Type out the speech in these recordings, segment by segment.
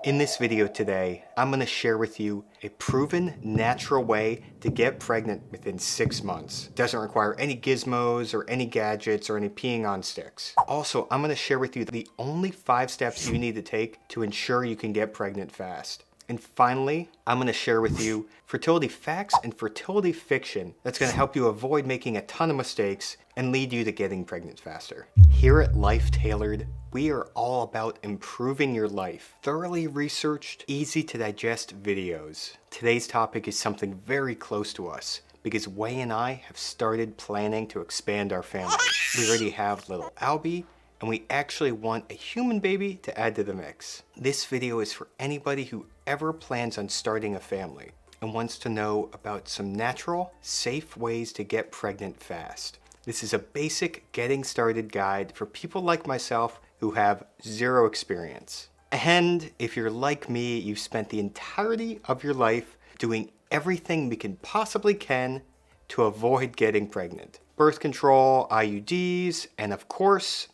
In this video today, I'm going to share with you a proven natural way to get pregnant within 6 months. It doesn't require any gizmos or any gadgets or any peeing on sticks. Also, I'm going to share with you the only 5 steps you need to take to ensure you can get pregnant fast. And finally, I'm going to share with you fertility facts and fertility fiction that's going to help you avoid making a ton of mistakes and lead you to getting pregnant faster. Here at Life Tailored, we are all about improving your life. Thoroughly researched, easy to digest videos. Today's topic is something very close to us because Wei and I have started planning to expand our family. We already have little Albie, and we actually want a human baby to add to the mix. This video is for anybody who ever plans on starting a family and wants to know about some natural, safe ways to get pregnant fast. This is a basic getting started guide for people like myself who have zero experience. And if you're like me, you've spent the entirety of your life doing everything we can possibly can to avoid getting pregnant. Birth control, IUDs, and of course,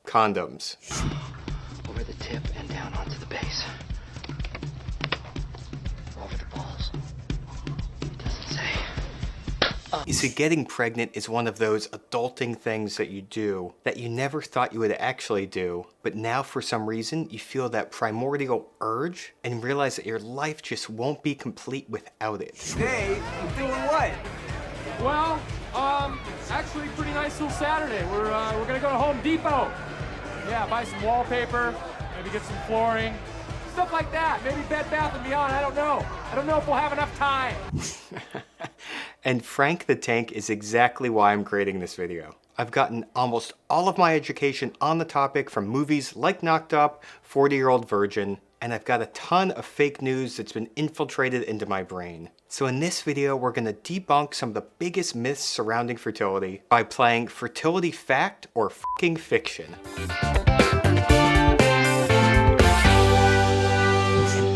condoms. Over the tip and down onto the base. Over the balls. It doesn't say. You see, getting pregnant is one of those adulting things that you do that you never thought you would actually do, but now for some reason you feel that primordial urge and realize that your life just won't be complete without it. Hey, you doing what? Well, actually pretty nice little Saturday. We're gonna go to Home Depot. Yeah, buy some wallpaper, maybe get some flooring, stuff like that. Maybe Bed Bath & Beyond, I don't know. I don't know if we'll have enough time. And Frank the Tank is exactly why I'm creating this video. I've gotten almost all of my education on the topic from movies like Knocked Up, 40-Year-Old Virgin, and I've got a ton of fake news that's been infiltrated into my brain. So in this video, we're gonna debunk some of the biggest myths surrounding fertility by playing Fertility Fact or fucking Fiction.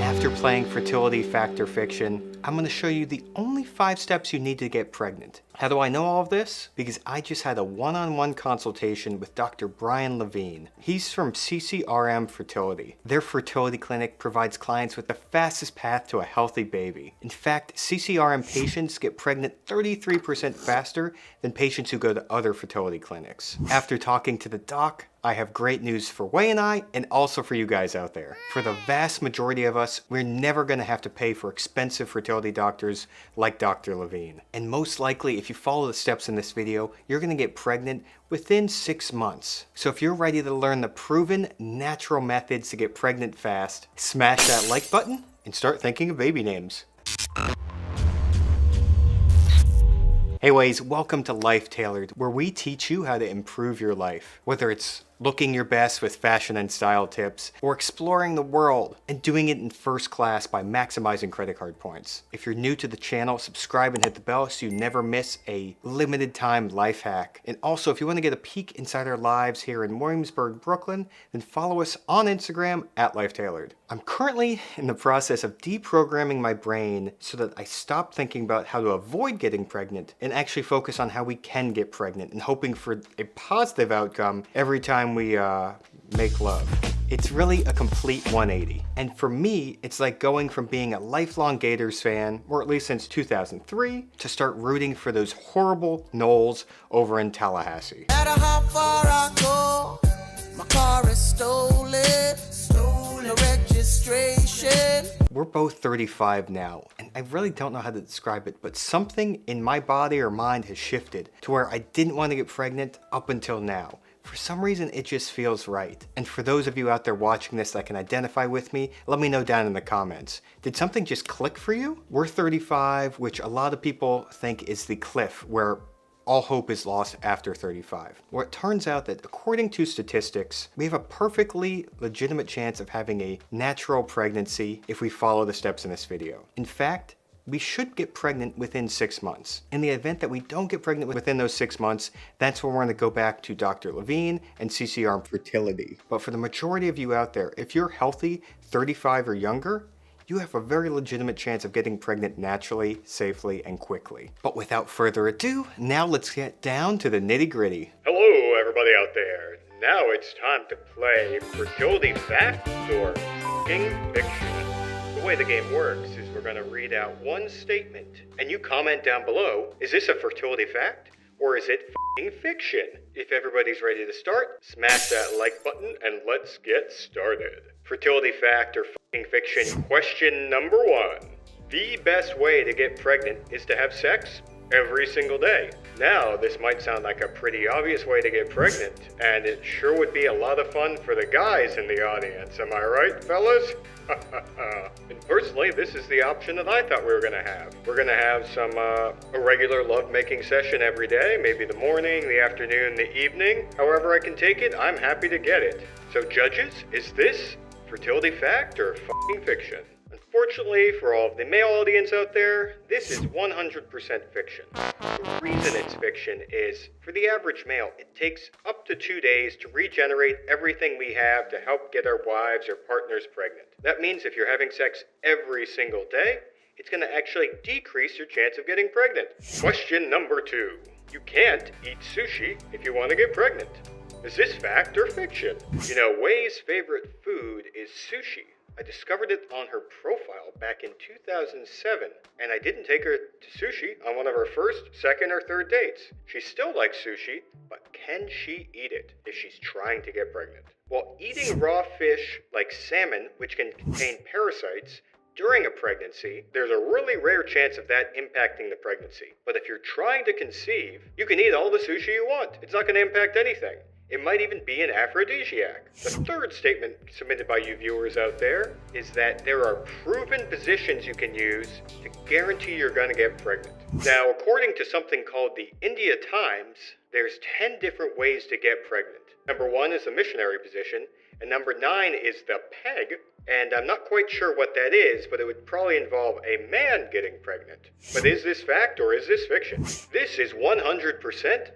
After playing Fertility Fact or Fiction, I'm going to show you the only 5 steps you need to get pregnant. How do I know all of this? Because I just had a one-on-one consultation with Dr. Brian Levine. He's from CCRM Fertility. Their fertility clinic provides clients with the fastest path to a healthy baby. In fact, CCRM patients get pregnant 33% faster than patients who go to other fertility clinics. After talking to the doc, I have great news for Wei and I, and also for you guys out there. For the vast majority of us, we're never gonna have to pay for expensive fertility doctors like Dr. Levine. And most likely, if you follow the steps in this video, you're gonna get pregnant within 6 months. So if you're ready to learn the proven natural methods to get pregnant fast, smash that like button and start thinking of baby names. Hey Ways, welcome to Life Tailored, where we teach you how to improve your life. Whether it's looking your best with fashion and style tips, or exploring the world and doing it in first class by maximizing credit card points. If you're new to the channel, subscribe and hit the bell so you never miss a limited time life hack. And also, if you want to get a peek inside our lives here in Williamsburg, Brooklyn, then follow us on Instagram at Life Tailored. I'm currently in the process of deprogramming my brain so that I stop thinking about how to avoid getting pregnant and actually focus on how we can get pregnant and hoping for a positive outcome every time we make love. It's really a complete 180. And for me, it's like going from being a lifelong Gators fan, or at least since 2003, to start rooting for those horrible Knowles over in Tallahassee. No matter how far I go, my car is stolen registration. We're both 35 now, and I really don't know how to describe it, but something in my body or mind has shifted to where I didn't want to get pregnant up until now. For some reason, it just feels right. And for those of you out there watching this that can identify with me, let me know down in the comments. Did something just click for you? We're 35, which a lot of people think is the cliff where all hope is lost after 35. Well, it turns out that according to statistics, we have a perfectly legitimate chance of having a natural pregnancy if we follow the steps in this video. In fact, we should get pregnant within 6 months. In the event that we don't get pregnant within those 6 months, that's when we're gonna go back to Dr. Levine and CCRM Fertility. But for the majority of you out there, if you're healthy, 35 or younger, you have a very legitimate chance of getting pregnant naturally, safely, and quickly. But without further ado, now let's get down to the nitty-gritty. Hello, everybody out there. Now it's time to play Fertility Fact or f***ing fiction. The way the game works is we're going to read out one statement, and you comment down below, is this a fertility fact, or is it f***ing fiction? If everybody's ready to start, smash that like button, and let's get started. Fertility fact or f***ing fiction, question number 1. The best way to get pregnant is to have sex every single day. Now, this might sound like a pretty obvious way to get pregnant, and it sure would be a lot of fun for the guys in the audience, am I right, fellas? And personally, this is the option that I thought we were going to have. We're going to have a regular lovemaking session every day, maybe the morning, the afternoon, the evening. However I can take it, I'm happy to get it. So judges, is this fertility fact or f***ing fiction? Unfortunately, for all of the male audience out there, this is 100% fiction. The reason it's fiction is, for the average male, it takes up to 2 days to regenerate everything we have to help get our wives or partners pregnant. That means if you're having sex every single day, it's going to actually decrease your chance of getting pregnant. Question number 2. You can't eat sushi if you want to get pregnant. Is this fact or fiction? You know, Way's favorite food is sushi. I discovered it on her profile back in 2007, and I didn't take her to sushi on one of her first, second, or third dates. She still likes sushi, but can she eat it if she's trying to get pregnant? While eating raw fish like salmon, which can contain parasites, during a pregnancy, there's a really rare chance of that impacting the pregnancy. But if you're trying to conceive, you can eat all the sushi you want. It's not going to impact anything. It might even be an aphrodisiac. The third statement submitted by you viewers out there is that there are proven positions you can use to guarantee you're going to get pregnant. Now, according to something called the India Times, there's 10 different ways to get pregnant. Number 1 is the missionary position, and number 9 is the peg, and I'm not quite sure what that is, but it would probably involve a man getting pregnant. But is this fact or is this fiction? This is 100%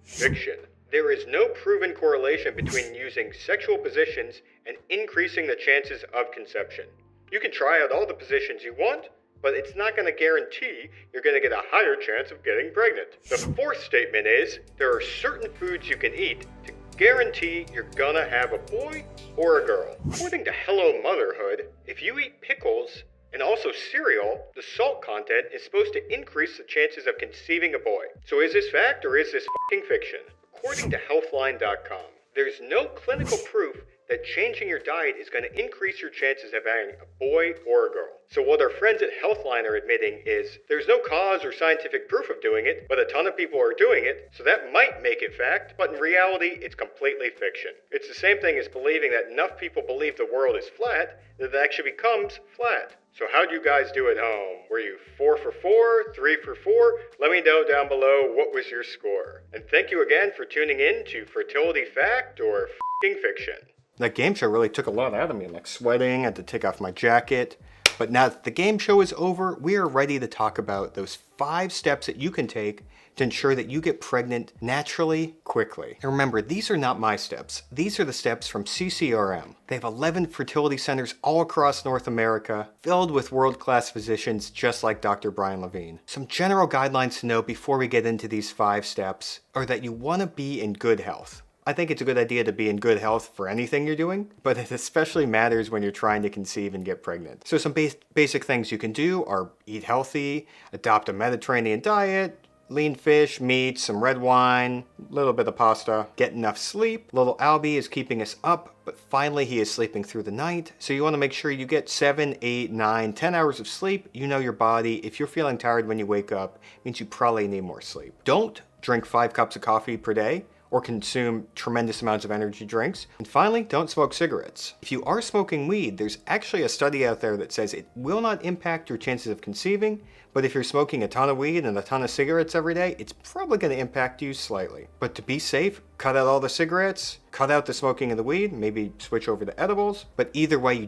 fiction. There is no proven correlation between using sexual positions and increasing the chances of conception. You can try out all the positions you want, but it's not going to guarantee you're going to get a higher chance of getting pregnant. The fourth statement is, there are certain foods you can eat to guarantee you're going to have a boy or a girl. According to Hello Motherhood, if you eat pickles and also cereal, the salt content is supposed to increase the chances of conceiving a boy. So is this fact or is this f***ing fiction? According to Healthline.com, there's no clinical proof that changing your diet is going to increase your chances of having a boy or a girl. So what our friends at Healthline are admitting is there's no cause or scientific proof of doing it, but a ton of people are doing it, so that might make it fact, but in reality, it's completely fiction. It's the same thing as believing that enough people believe the world is flat that it actually becomes flat. So how'd you guys do at home? Were you 4 for 4, 3 for 4? Let me know down below what was your score. And thank you again for tuning in to Fertility Fact or f***ing Fiction. That game show really took a lot out of me, like sweating, I had to take off my jacket. But now that the game show is over, we are ready to talk about those 5 steps that you can take to ensure that you get pregnant naturally, quickly. And remember, these are not my steps. These are the steps from CCRM. They have 11 fertility centers all across North America, filled with world-class physicians just like Dr. Brian Levine. Some general guidelines to know before we get into these 5 steps are that you want to be in good health. I think it's a good idea to be in good health for anything you're doing, but it especially matters when you're trying to conceive and get pregnant. So some basic things you can do are eat healthy, adopt a Mediterranean diet, lean fish, meat, some red wine, a little bit of pasta, get enough sleep. Little Albie is keeping us up, but finally he is sleeping through the night. So you want to make sure you get 7, 8, 9, 10 hours of sleep. You know your body. If you're feeling tired when you wake up, it means you probably need more sleep. Don't drink 5 cups of coffee per day or consume tremendous amounts of energy drinks. And finally, don't smoke cigarettes. If you are smoking weed, there's actually a study out there that says it will not impact your chances of conceiving, but if you're smoking a ton of weed and a ton of cigarettes every day, it's probably going to impact you slightly. But to be safe, cut out all the cigarettes, cut out the smoking of the weed, maybe switch over to edibles. But either way, you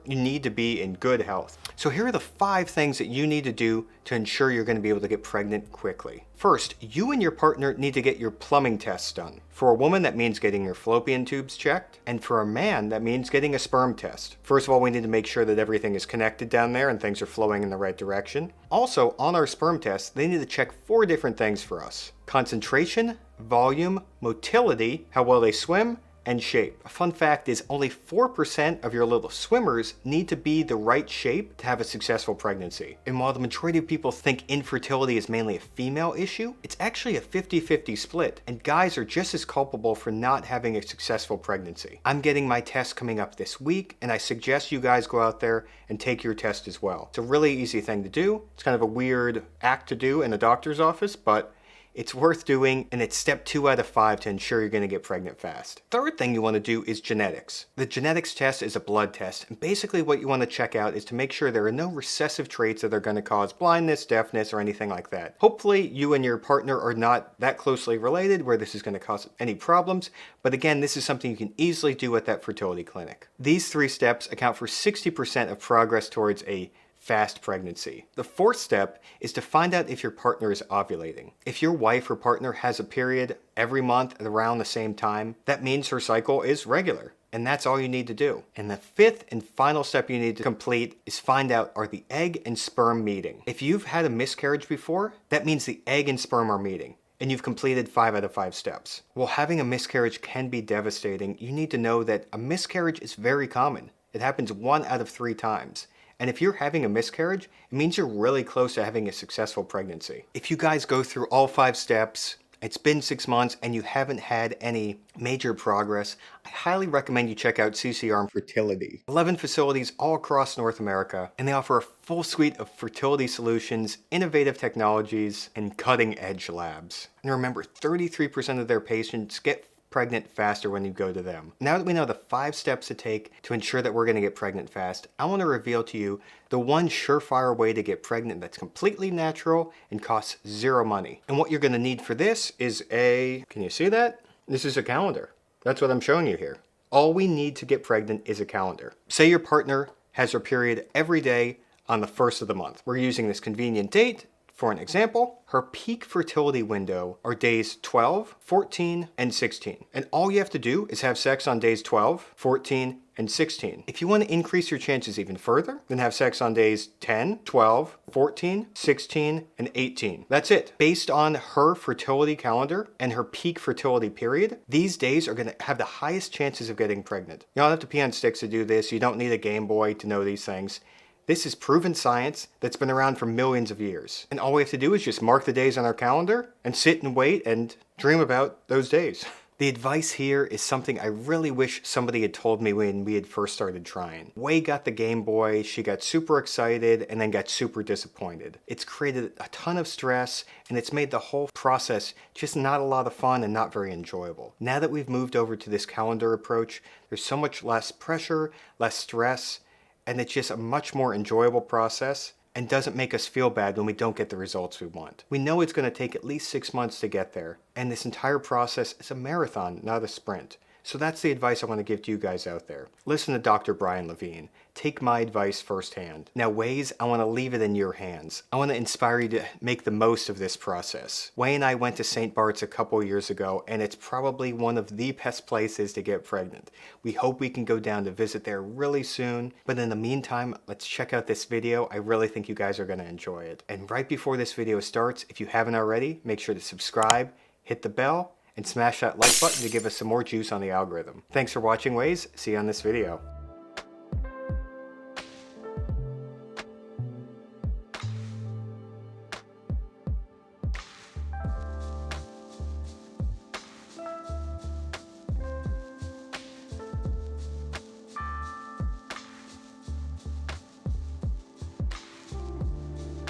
need to be in good health. So here are the 5 things that you need to do to ensure you're going to be able to get pregnant quickly. First, you and your partner need to get your plumbing tests done. For a woman, that means getting your fallopian tubes checked. And for a man, that means getting a sperm test. First of all, we need to make sure that everything is connected down there and things are flowing in the right direction. Also, on our sperm test, they need to check 4 different things for us: concentration, volume, motility, how well they swim, and shape. A fun fact is only 4% of your little swimmers need to be the right shape to have a successful pregnancy. And while the majority of people think infertility is mainly a female issue, it's actually a 50-50 split, and guys are just as culpable for not having a successful pregnancy. I'm getting my test coming up this week, and I suggest you guys go out there and take your test as well. It's a really easy thing to do. It's kind of a weird act to do in a doctor's office, but it's worth doing, and it's step 2 out of 5 to ensure you're going to get pregnant fast. Third thing you want to do is genetics. The genetics test is a blood test, and basically what you want to check out is to make sure there are no recessive traits that are going to cause blindness, deafness, or anything like that. Hopefully you and your partner are not that closely related where this is going to cause any problems, but again, this is something you can easily do at that fertility clinic. These 3 steps account for 60% of progress towards a fast pregnancy. The 4th step is to find out if your partner is ovulating. If your wife or partner has a period every month at around the same time, that means her cycle is regular. And that's all you need to do. And the 5th and final step you need to complete is find out, are the egg and sperm meeting? If you've had a miscarriage before, that means the egg and sperm are meeting, and you've completed 5 out of 5 steps. While having a miscarriage can be devastating, you need to know that a miscarriage is very common. It happens 1 out of 3 times. And if you're having a miscarriage, it means you're really close to having a successful pregnancy. If you guys go through all 5 steps, it's been 6 months and you haven't had any major progress, I highly recommend you check out CCRM Fertility. 11 facilities all across North America, and they offer a full suite of fertility solutions, innovative technologies, and cutting-edge labs. And remember, 33% of their patients get pregnant faster when you go to them. Now that we know the 5 steps to take to ensure that we're going to get pregnant fast, I want to reveal to you the one surefire way to get pregnant that's completely natural and costs 0 money. And what you're going to need for this is can you see that? This is a calendar. That's what I'm showing you here. All we need to get pregnant is a calendar. Say your partner has her period every day on the 1st of the month. We're using this convenient date. For an example, her peak fertility window are days 12, 14, and 16. And all you have to do is have sex on days 12, 14, and 16. If you want to increase your chances even further, then have sex on days 10, 12, 14, 16, and 18. That's it. Based on her fertility calendar and her peak fertility period, these days are going to have the highest chances of getting pregnant. You don't have to pee on sticks to do this. You don't need a Game Boy to know these things. This is proven science that's been around for millions of years. And all we have to do is just mark the days on our calendar and sit and wait and dream about those days. The advice here is something I really wish somebody had told me when we had first started trying. Way got the Game Boy, she got super excited, and then got super disappointed. It's created a ton of stress, and it's made the whole process just not a lot of fun and not very enjoyable. Now that we've moved over to this calendar approach, there's so much less pressure, less stress, and it's just a much more enjoyable process and doesn't make us feel bad when we don't get the results we want. We know it's going to take at least 6 months to get there, and this entire process is a marathon, not a sprint. So that's the advice I want to give to you guys out there. Listen to Dr. Brian Levine. Take my advice firsthand. Now, Ways, I want to leave it in your hands. I want to inspire you to make the most of this process. Way and I went to St. Bart's a couple years ago, and it's probably one of the best places to get pregnant. We hope we can go down to visit there really soon, but in the meantime, let's check out this video. I really think you guys are going to enjoy it. And right before this video starts, if you haven't already, make sure to subscribe, hit the bell, and smash that like button to give us some more juice on the algorithm. Thanks for watching, Ways. See you on this video.